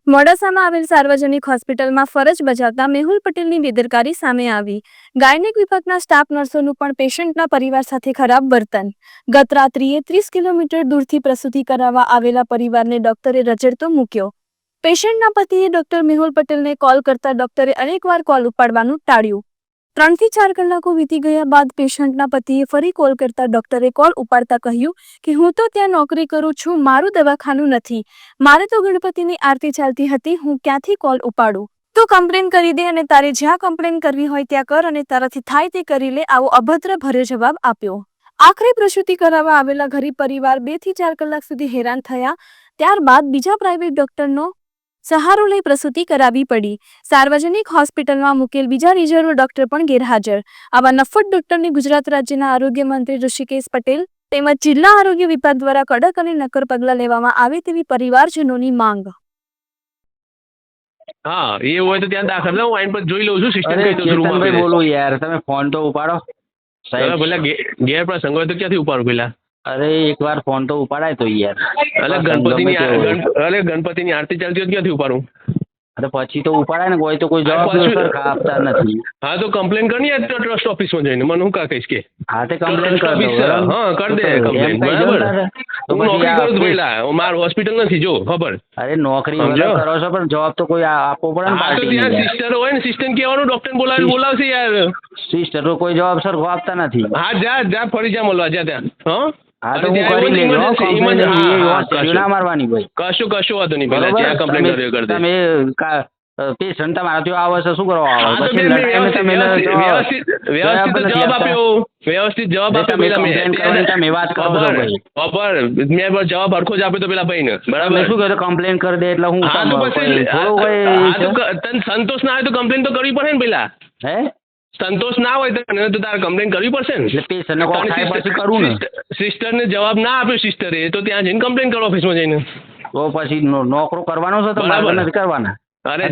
મોડાસામાં આવેલ સાર્વજનિક હોસ્પિટલમાં ફરજ બજાવતા મેહુલ પટેલની બેદરકારી સામે આવી। ગાયનેક વિભાગના સ્ટાફ નર્સોનું પણ પેશન્ટના પરિવાર સાથે ખરાબ વર્તન। ગત રાત્રિએ 30 કિલોમીટર દૂરથી પ્રસૂતિ કરાવવા આવેલા પરિવારને ડોક્ટરે રજડતો મૂક્યો। પેશન્ટના પતિએ ડોક્ટર મેહુલ પટેલને કોલ કરતા ડોક્ટરે અનેકવાર કોલ ઉપાડવાનું ટાળ્યું। 3 થી 4 કલાકો વીતી ગયા બાદ પેશન્ટના પતિએ ફરી કોલ કરતા ડોક્ટરે કોલ ઉપાડતા કહ્યું કે હું તો ત્યાં નોકરી કરું છું, મારું દવાખાનું નથી, મારે તો ગણપતિની આરતી ચાલતી હતી, હું ક્યાંથી કોલ ઉપાડું? તું કમ્પ્લેન કરી દે અને તારે જ્યાં કમ્પ્લેન કરવી હોય ત્યાં કર અને તારાથી થાય તે કરી લે, આવો અભદ્ર ભર્યો જવાબ આપ્યો। આખરે પ્રસૂતિ કરાવવા આવેલા ગરીબ પરિવાર 2 થી 4 કલાક સુધી હેરાન થયા। ત્યારબાદ બીજા પ્રાઇવેટ ડોક્ટરનો સહારો લઈ પ્રસૂતિ કરાવી પડી। સાર્વજનિક હોસ્પિટલમાં મુકેલ બીજા રિઝર્વ ડોક્ટર પણ ગેરહાજર। આવા નફ્ફટ ડોક્ટરની ગુજરાત રાજ્યના આરોગ્ય મંત્રી ઋષિકેશ પટેલ તેમજ જિલ્લા આરોગ્ય વિભાગ દ્વારા કડક અને નક્કર પગલાં લેવામાં આવે તેવી પરિવારજનોની માંગ। હા એ હોય તો ત્યાં દાખલ હું આઈન પર જોઈ લઉં છું સિસ્ટમ કઈ તો રૂમ ભાઈ બોલું યાર, તમે ફોન તો ઉપાડો સાહેબ। ભલે ગેર પ્રસંગ હોય તો ક્યાંથી ઉપાડું પેલા? અરે એકવાર ફોન તો ઉપાડાય તો યાર। ગણપતિની આરતી ચાલતી હોય ક્યાંથી ઉપાડું? અરે પછી તો ઉપાડાય ને, કોઈ તો કોઈ જવાબ આપતા નથી। હા તો કમ્પ્લેન કરની ટ્રસ્ટ ઓફિસમાં જઈને, મને હું કા કહીશ કે હા તે કમ્પ્લેન કર દો। હા કર દે કમ્પ્લેન, બરાબર? તો નોકરી કરું છું પેલા, માર હોસ્પિટલ નથી જો ખબર। અરે નોકરી કરો છો પણ જવાબ તો કોઈ આપવો પડે ને પાર્ટી। ત્યાં સિસ્ટર હોય ને, સિસ્ટર કહેવાનું ડોક્ટર બોલાવશે યાર। સિસ્ટર તો કોઈ જવાબ સરખો આપતા નથી। હા જા જા ફરી જા મળવા જા ત્યાં। હા તો હું કરી લેજો કમ્પ્લેન, ના મારવાની ભાઈ, કશું વાંધો નહીં પેલા જ્યાં કમ્પ્લેન કર્યો કરી દે। તમે પેશન્ટ તમારા ત્યાં આવે છે શું કરવા આવે? વ્યવસ્થિત જવાબ આપ્યો પેલા તમે વાત કરો છો ભાઈ બરાબર? મેં જવાબ હરખો જ આપ્યો તો પેલા ભાઈને, બરાબર? શું કહ્યું કમ્પ્લેન કરી દે એટલે હું તને સંતોષ ના હોય તો કમ્પ્લેન તો કરવી પડે ને પેલા। હે સંતોષ ના હોય તો તારે કમ્પ્લેન કરવી પડશે ને। એટલે પેશન્ટ ને કોલ થાય પછી કરું ને। સિસ્ટરને જવાબ ના આપ્યો સિસ્ટરે તો ત્યાં જઈને કમ્પ્લેન કરો ઓફિસમાં જઈને। તો પછી નોકરો કરવાનો છે તો મારે નથી કરવાના। અરે